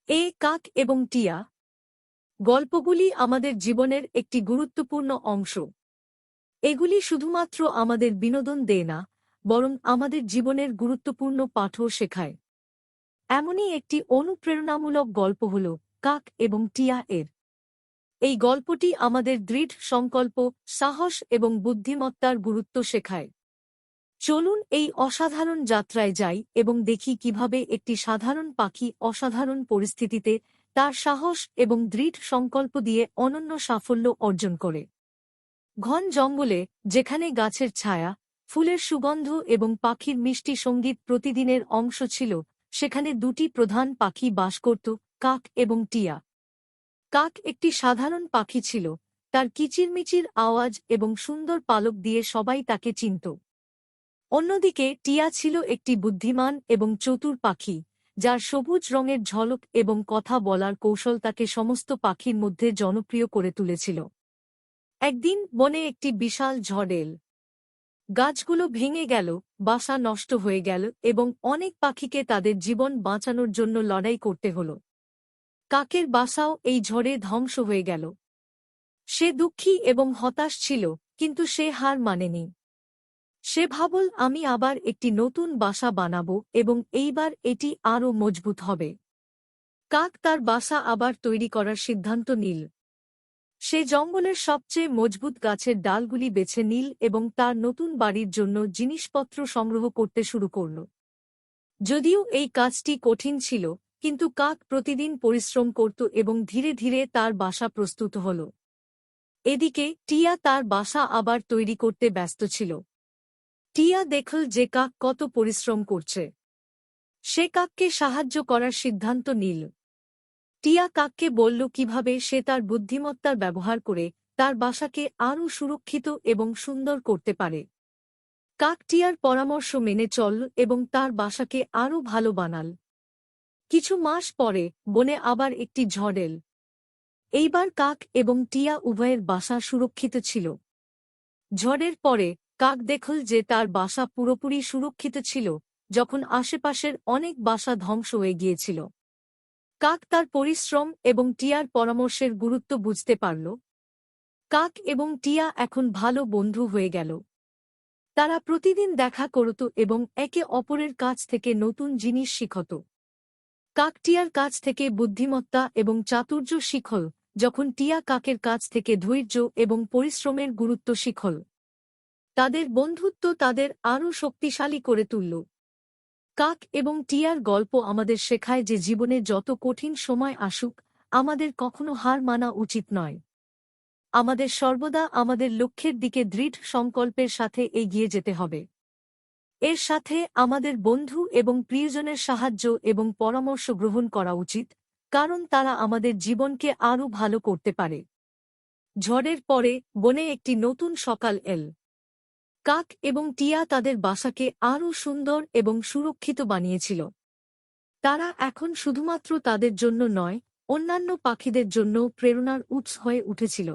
কাক এবং টিয়া গল্পগুলি আমাদের জীবনের একটি গুরুত্বপূর্ণ অংশ। এগুলি শুধুমাত্র আমাদের বিনোদন দেয় না, বরং আমাদের জীবনের গুরুত্বপূর্ণ পাঠও শেখায়। এমনই একটি অনুপ্রেরণামূলক গল্প হল কাক এবং টিয়া এর। এই গল্পটি আমাদের দৃঢ় সংকল্প, সাহস এবং বুদ্ধিমত্তার গুরুত্ব শেখায়। চলুন এই অসাধারণ যাত্রায় যাই এবং দেখি কিভাবে একটি সাধারণ পাখি অসাধারণ পরিস্থিতিতে তার সাহস এবং দৃঢ় সংকল্প দিয়ে অনন্য সাফল্য অর্জন করে। ঘন জঙ্গলে, যেখানে গাছের ছায়া, ফুলের সুগন্ধ এবং পাখির মিষ্টি সঙ্গীত প্রতিদিনের অংশ ছিল, সেখানে দুটি প্রধান পাখি বাস করত, কাক এবং টিয়া। কাক একটি সাধারণ পাখি ছিল, তার কিচিরমিচির আওয়াজ এবং সুন্দর পালক দিয়ে সবাই তাকে চিনত। অন্যদিকে টিয়া ছিল একটি বুদ্ধিমান এবং চতুর পাখি, যার সবুজ রঙের ঝলক এবং কথা বলার কৌশল তাকে সমস্ত পাখির মধ্যে জনপ্রিয় করে তুলেছিল। একদিন বনে একটি বিশাল ঝড় এল। গাছগুলো ভেঙে গেল, বাসা নষ্ট হয়ে গেল এবং অনেক পাখিকে তাদের জীবন বাঁচানোর জন্য লড়াই করতে হল। কাকের বাসাও এই ঝড়ে ধ্বংস হয়ে গেল। সে দুঃখী এবং হতাশ ছিল, কিন্তু সে হার মানেনি। সে ভাবল, আমি আবার একটি নতুন বাসা বানাব এবং এইবার এটি আরও মজবুত হবে। কাক তার বাসা আবার তৈরি করার সিদ্ধান্ত নিল। সে জঙ্গলের সবচেয়ে মজবুত গাছের ডালগুলি বেছে নিল এবং তার নতুন বাড়ির জন্য জিনিসপত্র সংগ্রহ করতে শুরু করল। যদিও এই কাজটি কঠিন ছিল, কিন্তু কাক প্রতিদিন পরিশ্রম করত এবং ধীরে ধীরে তার বাসা প্রস্তুত হল। এদিকে টিয়া তার বাসা আবার তৈরি করতে ব্যস্ত ছিল। টিয়া দেখল যে কাক কত পরিশ্রম করছে। সে কাককে সাহায্য করার সিদ্ধান্ত নিল। টিয়া কাককে বলল কিভাবে সে তার বুদ্ধিমত্তার ব্যবহার করে তার বাসাকে আরও সুরক্ষিত এবং সুন্দর করতে পারে। কাক টিয়ার পরামর্শ মেনে চলল এবং তার বাসাকে আরও ভালো বানাল। কিছু মাস পরে বনে আবার একটি ঝড় এল। এইবার কাক এবং টিয়া উভয়ের বাসা সুরক্ষিত ছিল। ঝড়ের পরে কাক দেখল যে তার বাসা পুরোপুরি সুরক্ষিত ছিল, যখন আশেপাশের অনেক বাসা ধ্বংস হয়ে গিয়েছিল। কাক তার পরিশ্রম এবং টিয়ার পরামর্শের গুরুত্ব বুঝতে পারল। কাক এবং টিয়া এখন ভালো বন্ধু হয়ে গেল। তারা প্রতিদিন দেখা করত এবং একে অপরের কাছ থেকে নতুন জিনিস শিখত। কাক টিয়ার কাছ থেকে বুদ্ধিমত্তা এবং চাতুর্য শিখল, যখন টিয়া কাকের কাছ থেকে ধৈর্য এবং পরিশ্রমের গুরুত্ব শিখল। তাদের বন্ধুত্ব তাদের আরও শক্তিশালী করে তুলল। কাক এবং টিয়ার গল্প আমাদের শেখায় যে জীবনে যত কঠিন সময় আসুক, আমাদের কখনো হার মানা উচিত নয়। আমাদের সর্বদা আমাদের লক্ষ্যের দিকে দৃঢ় সংকল্পের সাথে এগিয়ে যেতে হবে। এর সাথে আমাদের বন্ধু এবং প্রিয়জনের সাহায্য এবং পরামর্শ গ্রহণ করা উচিত, কারণ তারা আমাদের জীবনকে আরও ভালো করতে পারে। ঝড়ের পরে বনে একটি নতুন সকাল এল। কাক এবং টিয়া তাদের বাসাকে আরও সুন্দর এবং সুরক্ষিত বানিয়েছিল। তারা এখন শুধুমাত্র তাদের জন্য নয়, অন্যান্য পাখিদের জন্য প্রেরণার উৎস হয়ে উঠেছিল।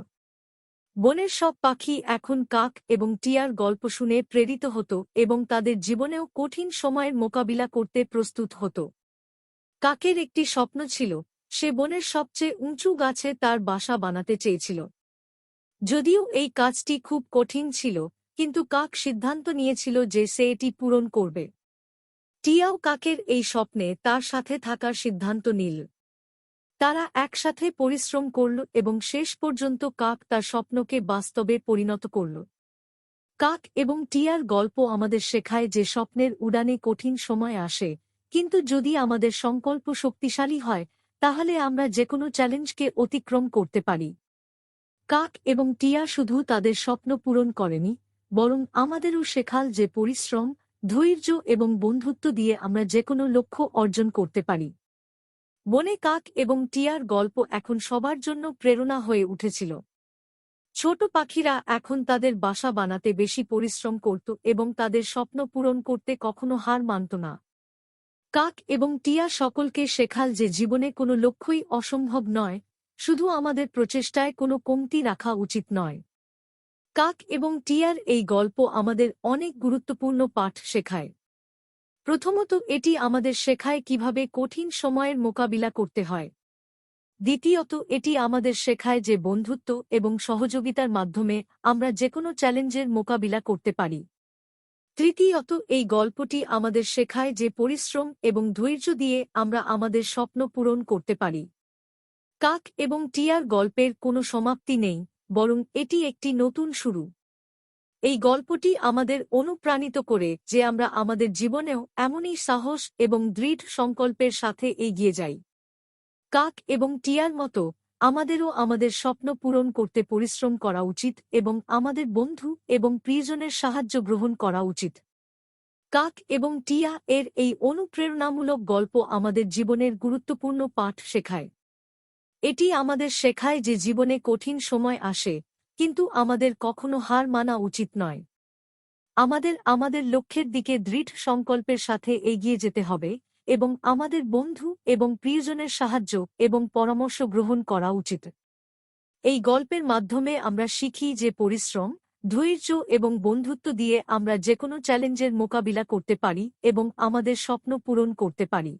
বনের সব পাখি এখন কাক এবং টিয়ার গল্প শুনে প্রেরিত হতো এবং তাদের জীবনেও কঠিন সময়ের মোকাবিলা করতে প্রস্তুত হতো। কাকের একটি স্বপ্ন ছিল, সে বনের সবচেয়ে উঁচু গাছে তার বাসা বানাতে চেয়েছিল। যদিও এই কাজটি খুব কঠিন ছিল, কিন্তু কাক সিদ্ধান্ত নিয়েছিল যে সে এটি পূরণ করবে। টিয়াও কাকের এই স্বপ্নে তার সাথে থাকার সিদ্ধান্ত নিল। তারা একসাথে পরিশ্রম করল এবং শেষ পর্যন্ত কাক তার স্বপ্নকে বাস্তবে পরিণত করল। কাক এবং টিয়ার গল্প আমাদের শেখায় যে স্বপ্নের উড়ানে কঠিন সময় আসে, কিন্তু যদি আমাদের সংকল্প শক্তিশালী হয়, তাহলে আমরা যেকোনো চ্যালেঞ্জকে অতিক্রম করতে পারি। কাক এবং টিয়া শুধু তাদের স্বপ্ন পূরণ করেনি, বরং আমাদেরও শেখাল যে পরিশ্রম, ধৈর্য এবং বন্ধুত্ব দিয়ে আমরা যেকোনো লক্ষ্য অর্জন করতে পারি। বনে কাক এবং টিয়ার গল্প এখন সবার জন্য প্রেরণা হয়ে উঠেছিল। ছোট পাখিরা এখন তাদের বাসা বানাতে বেশি পরিশ্রম করত এবং তাদের স্বপ্ন পূরণ করতে কখনো হার মানত না। কাক এবং টিয়া সকলকে শেখাল যে জীবনে কোনো লক্ষ্যই অসম্ভব নয়, শুধু আমাদের প্রচেষ্টায় কোনো কমতি রাখা উচিত নয়। কাক এবং টিয়ার এই গল্প আমাদের অনেক গুরুত্বপূর্ণ পাঠ শেখায়। প্রথমত, এটি আমাদের শেখায় কিভাবে কঠিন সময়ের মোকাবিলা করতে হয়। দ্বিতীয়ত, এটি আমাদের শেখায় যে বন্ধুত্ব এবং সহযোগিতার মাধ্যমে আমরা যেকোনো চ্যালেঞ্জের মোকাবিলা করতে পারি। তৃতীয়ত, এই গল্পটি আমাদের শেখায় যে পরিশ্রম এবং ধৈর্য দিয়ে আমরা আমাদের স্বপ্ন পূরণ করতে পারি। কাক এবং টিয়ার গল্পের কোনো সমাপ্তি নেই, বরং এটি একটি নতুন শুরু। এই গল্পটি আমাদের অনুপ্রাণিত করে যে আমরা আমাদের জীবনেও এমনই সাহস এবং দৃঢ় সংকল্পের সাথে এগিয়ে যাই। কাক এবং টিয়ার মতো আমাদেরও আমাদের স্বপ্ন পূরণ করতে পরিশ্রম করা উচিত এবং আমাদের বন্ধু এবং প্রিয়জনের সাহায্য গ্রহণ করা উচিত। কাক এবং টিয়া এর এই অনুপ্রেরণামূলক গল্প আমাদের জীবনের গুরুত্বপূর্ণ পাঠ শেখায়। এটি আমাদের শেখায় যে জীবনে কঠিন সময় আসে, কিন্তু আমাদের কখনো হার মানা উচিত নয়। আমাদের লক্ষ্যের দিকে দৃঢ় সংকল্পের সাথে এগিয়ে যেতে হবে এবং আমাদের বন্ধু এবং প্রিয়জনের সাহায্য এবং পরামর্শ গ্রহণ করা উচিত। এই গল্পের মাধ্যমে আমরা শিখি যে পরিশ্রম, ধৈর্য এবং বন্ধুত্ব দিয়ে আমরা যেকোনো চ্যালেঞ্জের মোকাবিলা করতে পারি এবং আমাদের স্বপ্ন পূরণ করতে পারি।